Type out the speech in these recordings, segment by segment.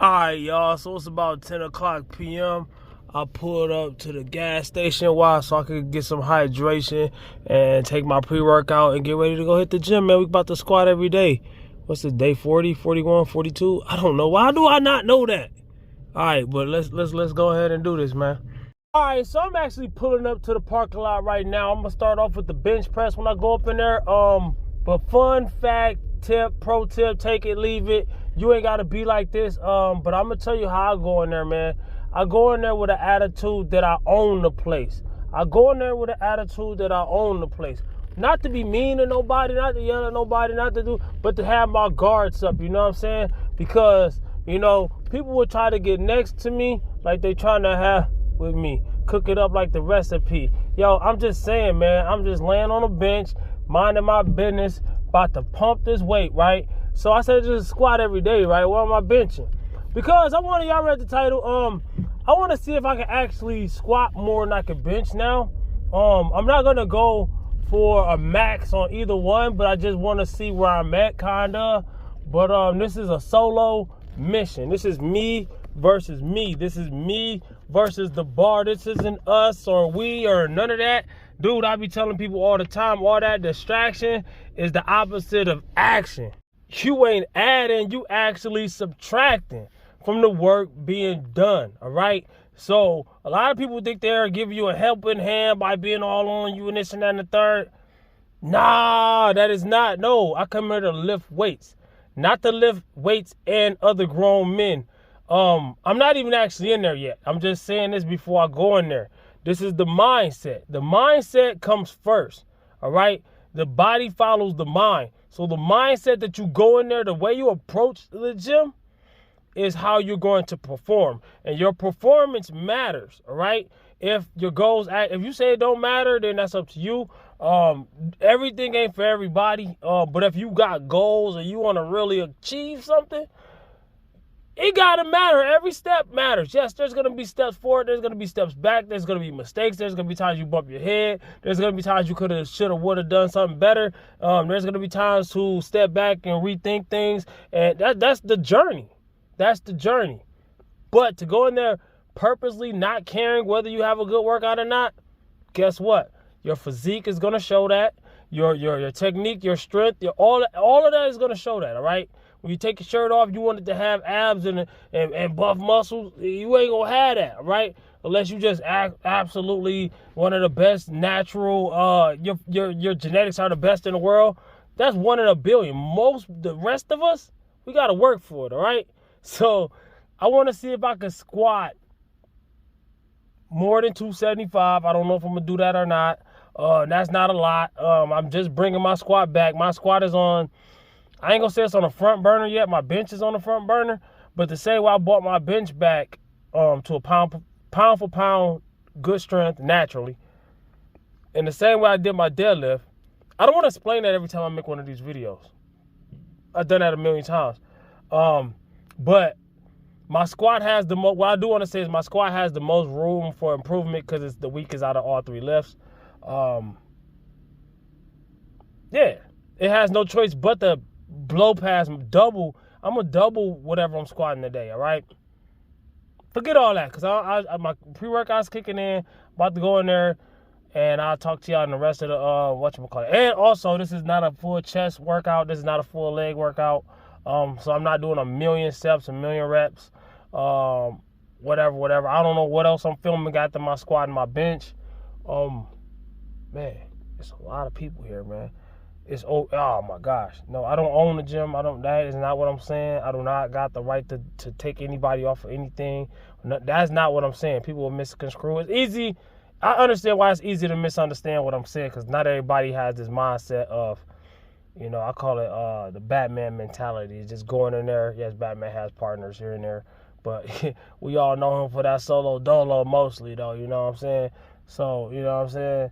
Alright, y'all, so it's about 10 o'clock p.m. I pulled up to the gas station. Why? So I could get some hydration and take my pre-workout and get ready to go hit the gym, man. We about to squat every day. What's the day? 40, 41, 42? I don't know. Why do I not know that? Alright, but let's go ahead and do this, man. Alright, so I'm actually pulling up to the parking lot right now. I'm gonna start off with the bench press when I go up in there. But fun fact, pro tip, take it, leave it. You ain't gotta be like this. But I'm gonna tell you how I go in there, man. I go in there with an attitude that I own the place. I go in there with an attitude that I own the place. Not to be mean to nobody, not to yell at nobody, but to have my guards up, you know what I'm saying? Because, you know, people will try to get next to me like they trying to have with me. Cook it up like the recipe. Yo, I'm just saying, man, I'm just laying on a bench, minding my business, about to pump this weight, right? So I said just squat every day, right? What am I benching? Because y'all read the title, I want to see if I can actually squat more than I can bench now. I'm not going to go for a max on either one, but I just want to see where I'm at, kinda. But this is a solo mission. This is me versus me. This is me versus the bar. This isn't us or we or none of that. Dude, I be telling people all the time, all that distraction is the opposite of action. You ain't adding, you actually subtracting from the work being done, all right? So a lot of people think they're giving you a helping hand by being all on you and this and that and the third. Nah, that is not. No, I come here to lift weights, not to lift weights and other grown men. I'm not even actually in there yet. I'm just saying this before I go in there. This is the mindset. The mindset comes first, all right? The body follows the mind. So the mindset that you go in there, the way you approach the gym is how you're going to perform. And your performance matters, all right? If your goals, if you say it don't matter, then that's up to you. Everything ain't for everybody. But if you got goals and you want to really achieve something, it gotta matter. Every step matters. Yes, there's gonna be steps forward. There's gonna be steps back. There's gonna be mistakes. There's gonna be times you bump your head. There's gonna be times you coulda, shoulda, woulda done something better. There's gonna be times to step back and rethink things. And that's the journey. That's the journey. But to go in there purposely not caring whether you have a good workout or not, guess what? Your physique is gonna show that. Your technique, your strength, all of that is gonna show that. All right. When you take your shirt off, you want it to have abs and buff muscles. You ain't gonna have that, right? Unless you just absolutely one of the best natural. Your genetics are the best in the world. That's 1 in a billion. The rest of us, we gotta work for it, all right? So I want to see if I can squat more than 275. I don't know if I'm gonna do that or not. That's not a lot. I'm just bringing my squat back. My squat is on. I ain't gonna say it's on the front burner yet. My bench is on the front burner. But to say I bought my bench back to a pound for pound good strength naturally, in the same way I did my deadlift, I don't want to explain that every time I make one of these videos. I've done that a million times. But my squat has the most. What I do want to say is my squat has the most room for improvement because it's the weakest out of all 3 lifts. Yeah, it has no choice but to blow past double. I'm gonna double whatever I'm squatting today. All right. Forget all that, cause my pre-workout's kicking in. About to go in there, and I'll talk to y'all in the rest of the whatchamacallit. And also, this is not a full chest workout. This is not a full leg workout. So I'm not doing a million steps, a million reps. Whatever. I don't know what else I'm filming after my squat and my bench. Man, it's a lot of people here, man. Oh my gosh. No, I don't own the gym. That is not what I'm saying. I do not got the right to take anybody off of anything. No, that's not what I'm saying. People will misconstrue. It's easy. I understand why it's easy to misunderstand what I'm saying, because not everybody has this mindset of, you know, I call it the Batman mentality. It's just going in there. Yes, Batman has partners here and there, but we all know him for that solo dolo mostly, though. You know what I'm saying? So, you know what I'm saying?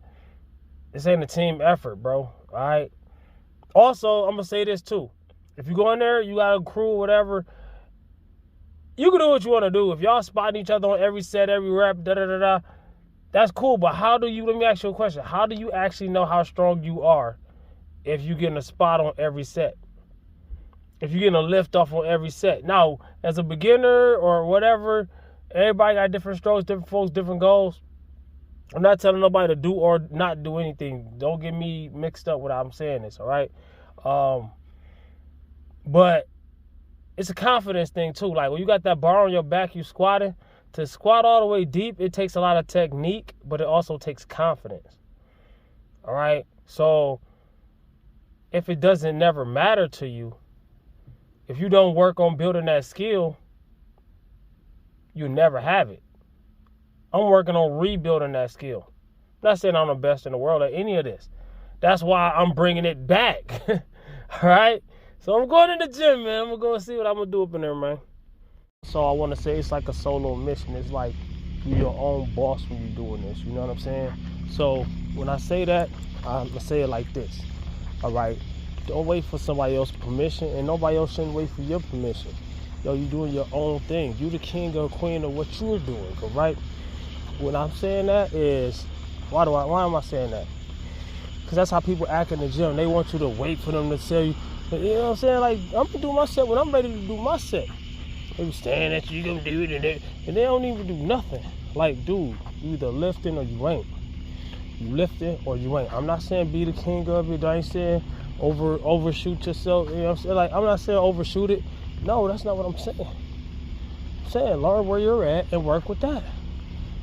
This ain't a team effort, bro. All right? Also, I'm going to say this too. If you go in there, you got a crew, whatever, you can do what you want to do. If y'all spotting each other on every set, every rep, that's cool. But let me ask you a question. How do you actually know how strong you are if you get in a spot on every set? if you're getting a lift off on every set. Now, as a beginner or whatever, everybody got different strokes, different folks, different goals. I'm not telling nobody to do or not do anything. Don't get me mixed up when I'm saying this, all right? But it's a confidence thing too. Like when you got that bar on your back, you squatting. To squat all the way deep, it takes a lot of technique, but it also takes confidence. All right? So if it doesn't never matter to you, if you don't work on building that skill, you never have it. I'm working on rebuilding that skill. I'm not saying I'm the best in the world at any of this. That's why I'm bringing it back. All right? So I'm going to the gym, man. I'm going to go and see what I'm going to do up in there, man. So I want to say it's like a solo mission. It's like you're your own boss when you're doing this. You know what I'm saying? So when I say that, I'm going to say it like this. All right? Don't wait for somebody else's permission, and nobody else shouldn't wait for your permission. Yo, you're doing your own thing. You the king or queen of what you're doing, all right? When I'm saying that is, why am I saying that? Because that's how people act in the gym. They want you to wait for them to tell you. You know what I'm saying? Like, I'm going to do my set when I'm ready to do my set. They be staring at you, you gonna do it, and they don't even do nothing. Like, dude, you either lifting or you ain't. You lifting or you ain't. I'm not saying be the king of it. I ain't saying overshoot yourself. You know what I'm saying? Like, I'm not saying overshoot it. No, that's not what I'm saying. I'm saying learn where you're at and work with that.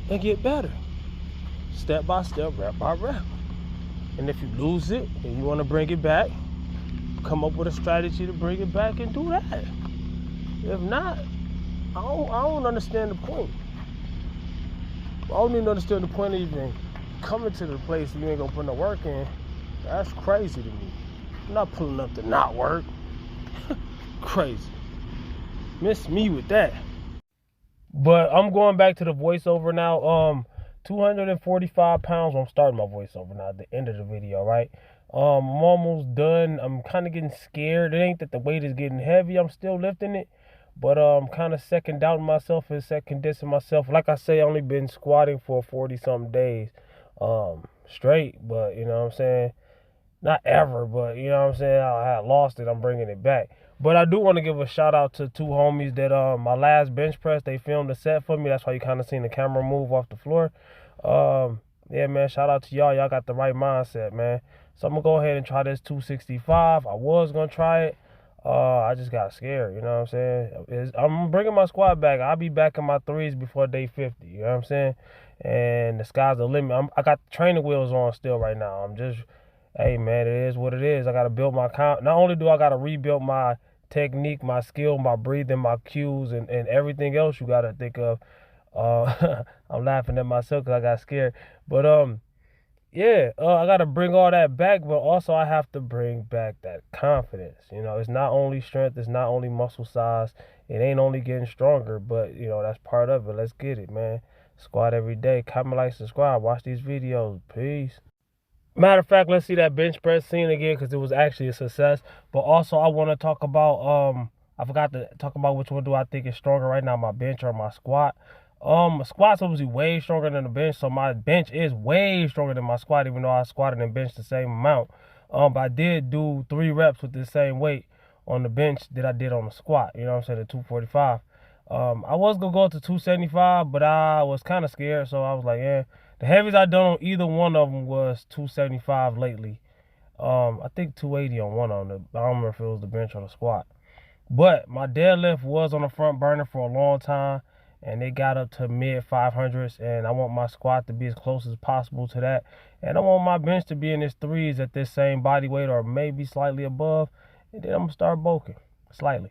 And get better. Step by step, rep by rep. And if you lose it and you want to bring it back, come up with a strategy to bring it back and do that. If not, I don't understand the point. I don't even understand the point of even coming to the place and you ain't gonna put no work in. That's crazy to me. I'm not pulling up to not work. Crazy. Miss me with that. But I'm going back to the voiceover now. 245 pounds. I'm starting my voiceover now at the end of the video, right? I'm almost done. I'm kind of getting scared. It ain't that the weight is getting heavy. I'm still lifting it. But I'm kind of second doubting myself and second dissing myself. Like I say, I only been squatting for 40-something days straight. But, you know what I'm saying? Not ever, but, you know what I'm saying? I had lost it. I'm bringing it back. But I do want to give a shout out to two homies that my last bench press, they filmed the set for me. That's why you kind of seen the camera move off the floor. Yeah, man, shout out to y'all. Y'all got the right mindset, man. So I'm going to go ahead and try this 265. I was going to try it. I just got scared, you know what I'm saying? I'm bringing my squat back. I'll be back in my threes before day 50, you know what I'm saying? And the sky's the limit. I got the training wheels on still right now. I'm just, hey, man, it is what it is. I got to build my not only do I got to rebuild my technique, my skill, my breathing, my cues, and everything else you got to think of. I'm laughing at myself because I got scared. But, yeah, I got to bring all that back, but also I have to bring back that confidence. You know, it's not only strength, it's not only muscle size. It ain't only getting stronger, but, you know, that's part of it. Let's get it, man. Squat every day. Comment, like, subscribe. Watch these videos. Peace. Matter of fact, let's see that bench press scene again because it was actually a success. But also, I want to talk about, I forgot to talk about which one do I think is stronger right now, my bench or my squat. My squat's obviously way stronger than the bench, so my bench is way stronger than my squat, even though I squatted and benched the same amount. But I did do 3 reps with the same weight on the bench that I did on the squat, you know what I'm saying, the 245. I was going to go to 275, but I was kind of scared, so I was like, yeah. The heaviest I done on either one of them was 275 lately. I think 280 on one of them. I don't remember if it was the bench or the squat. But my deadlift was on the front burner for a long time, and it got up to mid 500s, and I want my squat to be as close as possible to that. And I want my bench to be in its 3s at this same body weight or maybe slightly above, and then I'm going to start bulking slightly.